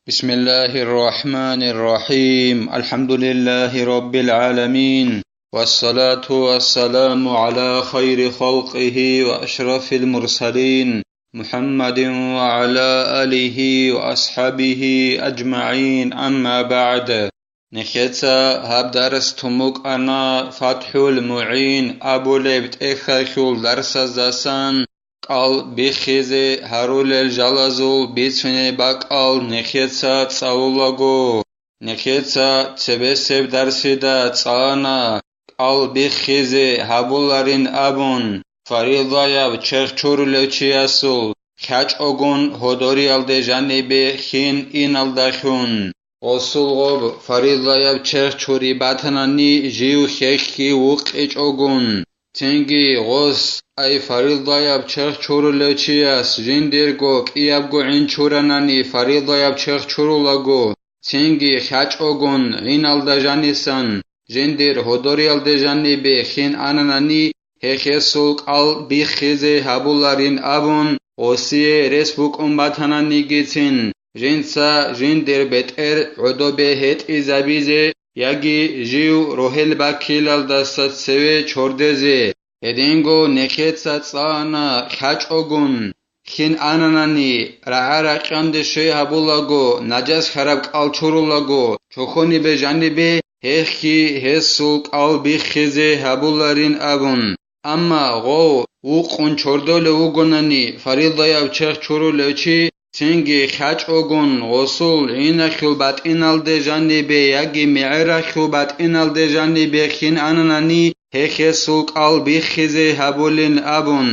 بسم الله الرحمن الرحيم الحمد لله رب العالمين والصلاة والسلام على خير خلقه وأشرف المرسلين محمد وعلى آله وأصحابه أجمعين أما بعد نخيتsa هبدرس تموك أنا فتح المعين أبو لبت إخاخول درس قال بخيزه هرول الجلازول بيتفني بقال نخيتsa تصاولاغو نخيتsa تبسب درسيدا تصانا قال بخيزه هبولارين أبون فريضايا چرچورلوچياسول خاچ اوگون هودوريال دي جانبه خين إنال دخون Osulğob faridlayab çerçuri batanani jiu xexi uqiç ogun tengi gos ay faridlayab çerçurulöçiyas jindirgo qiyabgo inçuranani faridlayab çerçurulago tengi xaç ogun inalda janisan jindir hodorialde janibe xin ananani hexesul qal bixize habularin abun osiye resbuk umbatanani gitsin جنسا جندر بتر عدوبه هت إزابيزه يجي جيو روحل باكيلال دستات سوي چوردزه هدينگو نخيت ساتسانا خاچ اوگون خين آناناني رعا قند شوي هبولاگو نجاس خراب قال چورولاگو چوخوني به جانبه هخي هسول قال بخيزه هبولارين ابون اما غو وقون چوردول وگوناني فريضايا چخ چورولوچي تنگي خاچ اوگون غسول عينخل بات انال دي جانبه يگي معرخل بات انال دي جانبه خين اناناني هخي سوق قال بخيزه هبولين ابون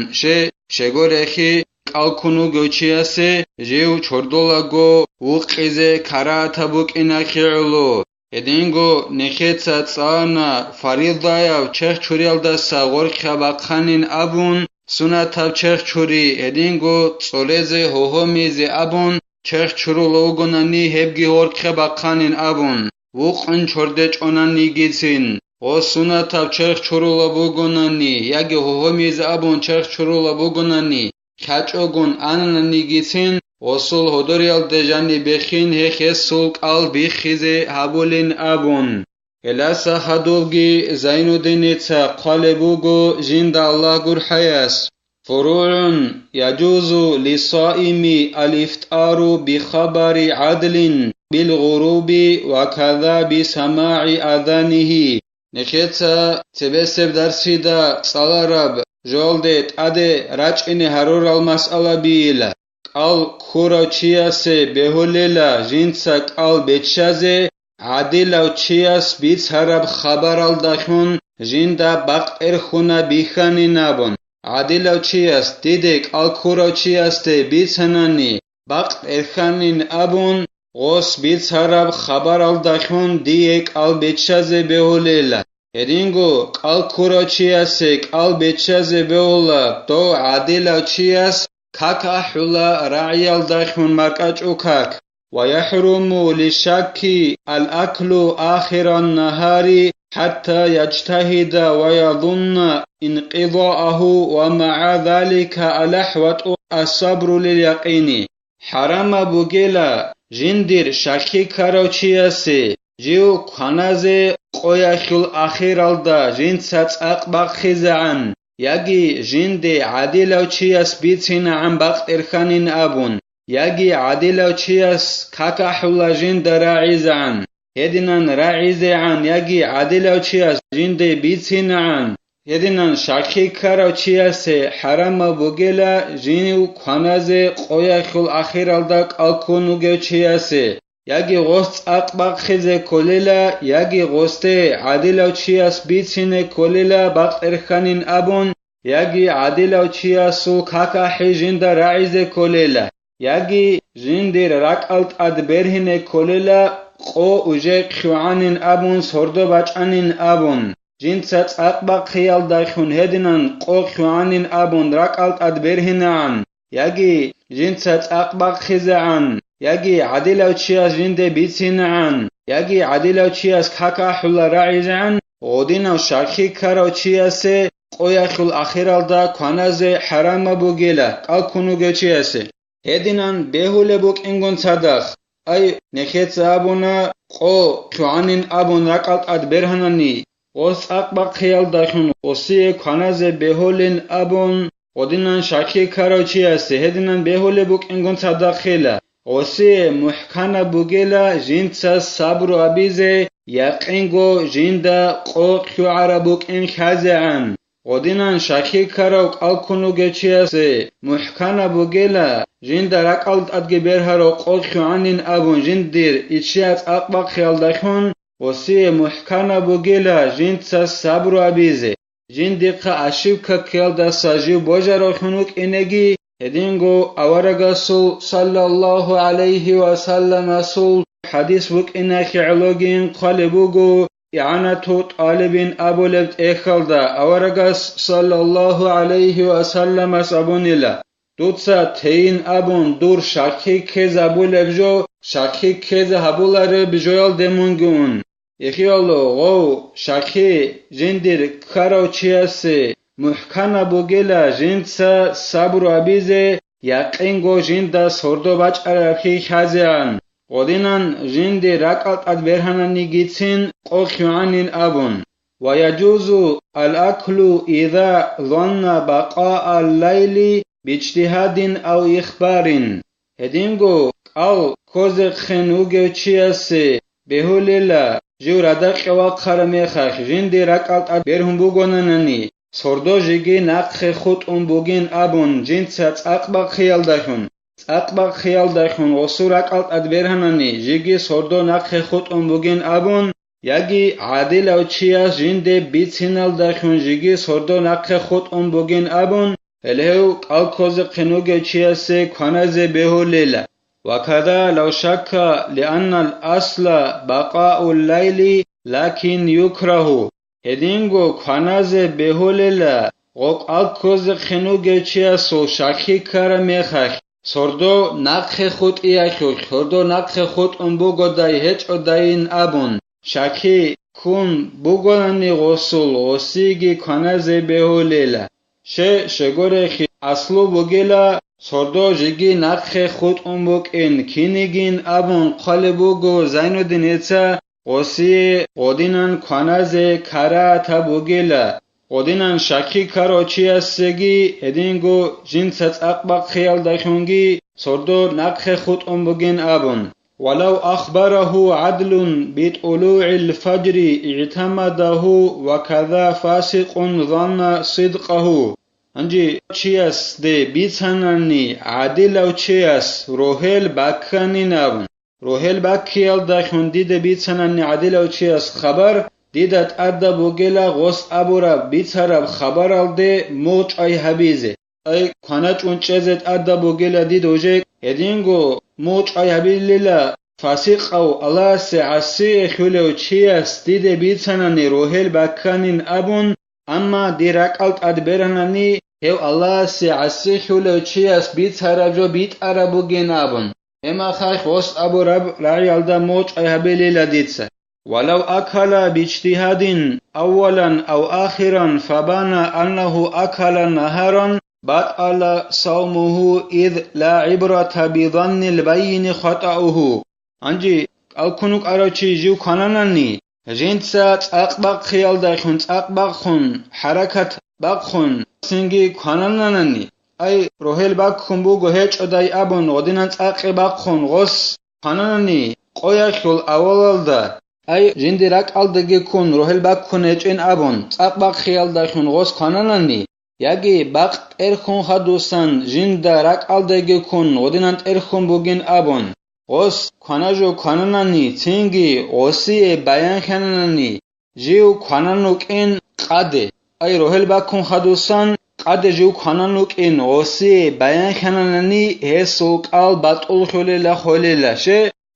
شگورخي قال كونو گوچياسه جيو چوردولاگو وقيزه كاراتابوك انخي علو هدينگو نخيتsa tsana faridaya چخ چوريالدا ساغور خباقخانين ابون سنتاب چرخ چوری هدینگو صولزه هوهمیزه ابون چرخ چورولوگونانی هبگی هورخه باقانین ابون وقن چوردچ اونانی گیتین و سنتاب چرخ چورولوگونانی یگی هوهمیزه ابون چرخ چورولوگونانی خاچ اوگون انانی گیتین وصول هدوریال دجانی بخین هخه سوق آل بیخیزه هبولین ابون Elasa hadolgi Zainuddinitsa qalebugo jinda Allah gurhayas فروع يجوز للصائم الإفطار بخبر عدل بالغروب وكذا بسماع أذانه نخيتsa تبسب درسيدا صلارب جولدت أدي راجئن هرور المسألة بيلا قال خورا چياسه بهوليلا جنسا قال بتشازه عادل چیاس بیت هرب خبرال دخون جندا باق ارخونا بیخانی نابون عادل چیاس دیدک آلکورا چیاس ته بیت هنانی باق ارخانین ابون غوس بیت هرب خبرال دخون دیک آل بیتشازه بهولیلا هرینگو آلکورا چیاسک آل بیتشازه بهولا دو عادل چیاس کاک احولا رعیال دخون مکاچ اوکاک ويحرم للشك الأكل آخر النهار حتى يجتهد ويظن انقضاءه ومع ذلك الأحوط الصبر لليقين حرام بوغيلا جندر شاكي كاروچياسي جيو خانازي قوياخل آخر الدا جنسات أقبق خزعن يجي جندي عادلوچياس بيتين عن بقت إرخانين أبون يجي عادل چياس كاكاحولا جند راعيزعن هدنان راعيزعن يجي عادل چياس جند بيتين عن هدنان شاكي كارو چياس حرام بوغيلا جينيو خانازي قوياخل اخير الدك الكونو گو چياس يجي غوست اقبق خزه كوليلا يجي غوسته عادل چياس بيتين كوليلا باقرخانين ابون يجي عادل چياسو كاكاحي جند راعيزه كوليلا يجي جندر راكالت ادبرهن كوللا قو وجه خوانين ابون سردو بچانين ابون جنسات اقبق خيال داخون هدنان قو خوانين ابون راكالت ادبرهن عن يجي جنسات اقبق خزعن يجي عدلو چياس جند بيتين عن يجي عدلو چياس كاكا حلا راعيزعن غودينو شاكي كارو چياس قوياخل اخيرال دا كوانازي حرام بوغيلا قال كونو گچياس هدينان بهوله بوك انگون صدق أي نخيت أبونا قو شوانين أبون رقلت أدبرهنني وس أقبق خيال داخن وسي كناز بهولين أبون ودينان شاكي كاروچي است هدينان بهول بوك انگون صداخيلا وسي محكانا بوگيلا جينتسا صبر أبيزه يقينگو جيندا قو شعر بوك ان خازعان ودينان شاكي كاروك الكونو گچي محكانا بوگيلا جيندا رقلت أدگبرهارو قو شوانين أبون جيندير إچيات أقبق خيال داخن وسي محكانا بوگيلا جينتسا صبر أبيزه جندقة أشيبك كيل دا ساجيو بوجارو خنوك إنجي هدينغو أورغاسو صلى الله عليه وسلم سول حديث بك إنك علوغين قالبوغو إعانة طالبين أبو لبت إخل دا أورغاس صلى الله عليه وسلم سابونيلا دوتسا تين أبون دور شاكي كيز أبو لبجو شاكي كيز هبولار بجويل دمونغون إخيالو غو شاكي جندر كاروچياسي محكانا بوگيلا جندسا صبر أبيزي يقينغو جندا سردو باچ عربخي خازيان ودينان جندر رقلت أدبرهناني گيتسين قوخيوانين أبون ويجوز الأكل إذا ظن بقاء الليل باجتهاد أو إخبار هدينغو قال كوزق خنوگو چياسي بهوليلا جو ردق وقر میخخ جندی رکالت برهم بوگونننی سردو جگی نقخ خود بوگین ابون جند سات اقبق خیال دخون وصو رکالت برهننی جگی سردو نقخ خود بوگین ابون یگی عادل او چیاس جندی بیتسینال دخون جگی سردو نقخ خود بوگین ابون الهو قلقوز قنوگ چیاس کناز بهو لیلا وكذا لو شك لأن الأصل بقاء الليل لكن يكره هدينغو كناز بهوللا غوك الكوز خنوغ چياسو شاكي كار ميخخ سردو نقخ خود إياخو سردو نقخ خود بوغو داي هج داين أبون شاكي كون بوغوناني غسول غسيگي كناز بهوللا شگورخي أصلو بوغيلا سردو جگی نقخ خود بوک این کینگین ابون قالبوگو زینو دینیتا قوسی قدینان کناز کرا تا بوگیلا قدینان شکی کاروچی استگی هدینگو جنست اقبق خیال دخونگی سردو نقخ خود بوگین ابون ولو أخبره عدل بطلوع الفجر اعتمده وكذا فاسق ظن صدقه انجي چياس دي بيتاناني عادل او چياس روهل باكاني نابن روهل باكيال داخون دي بيتاناني عادل او چياس خبر ديدت أدى بوغيلا غوص أبورا بيتارب خبر الدي موچ اي حبيزي اي كانت ونچزت أدى بوغيلا دي دوجيك يدينغو موچ اي حبيليلا فاسق او الله سعسي خلو چياس دي بيتاناني روهل باكانين أبون اما دیرکالت ادبرهنانی هو الله سعسي خلو چياس بيت هرجو بيت عربو گنابن اما خيخ وست ابو رب رعيال دا موچ ايهبلي لديتسا ولو أكل باجتهاد أولا أو آخرا فبان أنه أكل نهارا بطل صومه إذ لا عبرة بظن البين خطأه انجي الكنوك أروچي جو كانانني جنسا تقبق خيال داخون تقبق خون حركت بقخون سنگي كاناننني أي روهل بقخون بوغو هيچ أداي أبون ودينان تقبق خون غص كانانني قويخول أولال دا أي جندي راك ألدگي كون روهل بقخون هيچين أبون تقبق خيال داخون غص كانانني ياگي بقت إرخون خدوسان جندا راك ألدگي كون ودينان إرخون بوغين أبون غص كاناجو كانانني تنگي غصي بيان خانانني جيو كانانوك إن قاده أي روهل بقخون خدوسان قاده جيو كانانوك إن غصي بيان خانانني هسوك آل بطول خوليلا خوليلا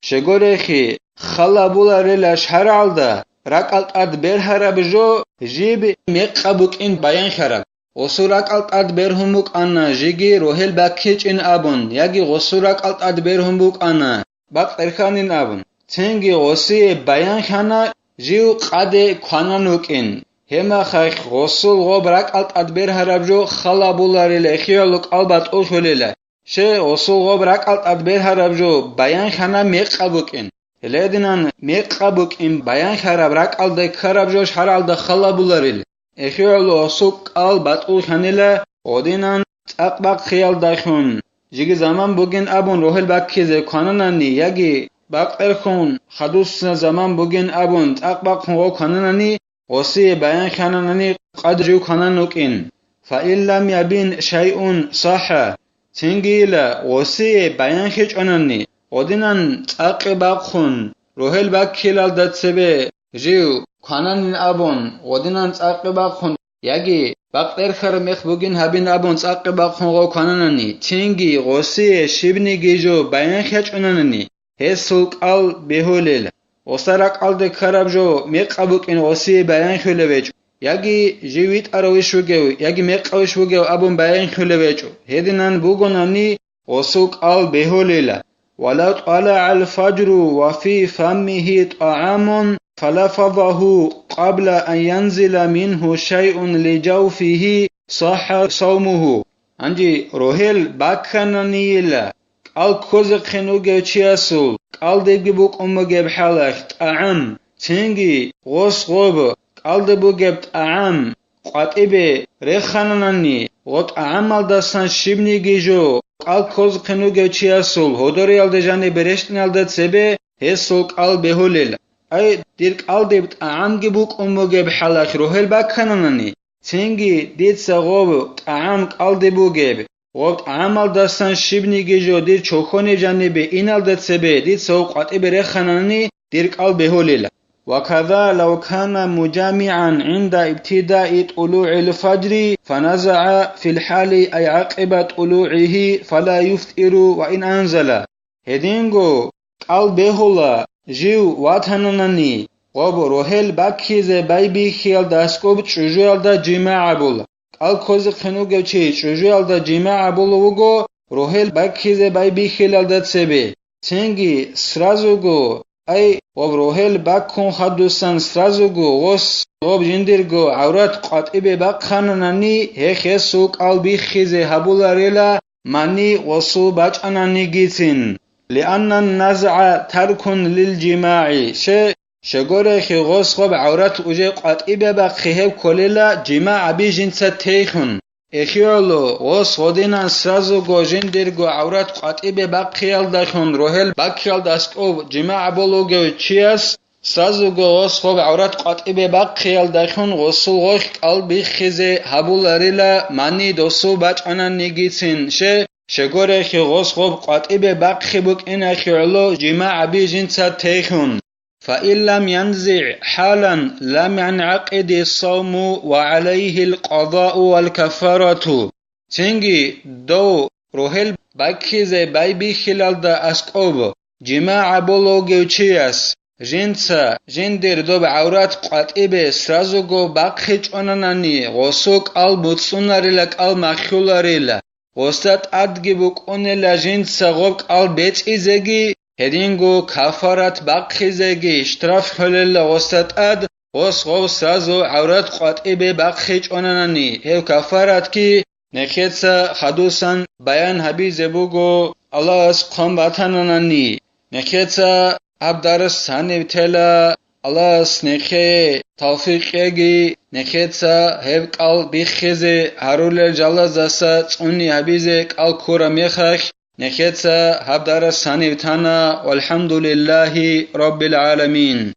شگورخي خلا بولاريلا شهرال دا راكالت اد برهر بجو جيب ميقابوك إن بيان خراب غصو راكالت اد برهموك أنا جيجي روهل باكيج إن أبون ياگي غصو راكالت اد برهموك أنا باق إرخان إن أبون تنگي غصي بيان خانا جيو قاده كانانوك إن هما خيخ غصو غوب راكالت اد برهر بجو خلا بولاريلا خيالوك آل بطول خوليلا شه اصول برقلت ادبر هربجو بیان خنا میقبوکن هلدینان میقبوکن بیان خراب رقلت خرابجوش هرالد خلا بولارل اخیال اصول قال بطول خنیلا اودینان تقبق خیال داخون جیگه زمان بگین ابون روحل بکیزه کانونانی یگی باقر خون خدوس زمان بگین ابون تقبق خون کانونانی وصی بیان خنانانی قدر کانونوکین فإن لم يبين شيء صح تنجيلا وصي بيان خيج أنني ودينان تقبق خون روحل بكيلال دتسبه جيو كانان أبون ودينان تقبق خون يجي بقدر خرمخ بگين هبين أبون تقبق خون غو كانانني تنجي وصي شبني جيجو بيان خيج أنني هسوك al بهولل وصرق al de خرابجو ميقبق إن وصي بيان خلوج یکی جیویت آرویش وگیو یکی میقویش وگیو ابون بیان خله ویچو هدینان بوگونانی وسوق آل بهولیلا ولو طلع الفجر وفي فمه طعام فلفظه قبل أن ينزل منه شيء لجوفه صح صومه انجي روهل باكنانيلا قال كوزق خنوگه چياسول قال ديبگي بوك امگه بحالخ طعام تنگي غوص غوب قال بوجبت أعم قاتبة رخاناني غط أعمال دستان شبني جيجو قال كوز قنو جوچياسول هدوري الدجاني برشتن الدت سبه هسول قال بهولل أي ديرك قال دبت أعم جبوك أمو جب حلاك روهل باكاناني تنجي ديت سغوب أعم قال دبو جب غط أعمال دستان شبني جيجو دير چوخوني جانبه إن الدت سبه ديت سوق قاتبة رخاناني ديرك قال بهولل وكذا لو كان مجامعا عند ابتداء طلوع الفجر فنزع في الحال أي عقب طلوعه فلا يفطر وإن أنزل هدينغو قال بهولا جيو واتهننني غب روهل باكيز بايبي خيال داسكوب چجوال دا جماع بولا قال كوز خنوغو چي چجوال دا جماع بولا وغو روهل باكيز بايبي خيال دا تسبه تنگي سرازوغو أي وبروهل باكون خدوسان سرازوغو غوس غوب جندرغو عورات قاتبه باقخاناناني هيخي سوق قلبي خيزي هبولاريلا ماني وصو باچاناني گيتين لأن النزع ترك للجماع شغوري خي غوس غوب عورات اوجي قاتبه باقخيب كوليلا جماع بي جنسة تيخن اخيولو غوس غودينان سرازوغو جندرغو عورات قاتبه باقخيال داخن روهل باقخيال داستوب جماع بولوغو چياس سرازوغو غوس غوب عورات قاتبه باقخيال داخن غوصل غوخ قلبي خيزي هبولاريلا ماني دوسو باچانان نيگيتين شغوري خي غوس غوب قاتبه باقخيبوك ان اخيولو جماع بي جنسة تيخن فإن لم ينزع حالا لم ينعقد الصوم وعليه القضاء والكفارة تنجي دو روهل باكيزي بايبي خلال دا اسكوب جماع بولوغيو چياس جنسا جندر دو بعورات قاتبه سرازوغو باقخيچ اوناناني غوسوك المتصوناريلك المخيولاريلا غوستات ادگيبوك اونيلا جنسا غوك البيچيزگي هدينغو كفارات باقخيزگي اشتراف خلال غوستات اد غوس غوس سازو عورات قاتبه باقخيچ اوناناني هيو كفارات كي نخيتسا خدوسان بيان هبي زبوغو الله اس قوم باتاناناني نخيتسا عبدارس ساني بتلا الله اس نخي توفيقيگي نخيتسا هيو قال بيخيزي هارول الجلازاسا توني هبيزي قال كورا ميخخ نخيتسا هبدار الساني بتانا والحمد لله رب العالمين.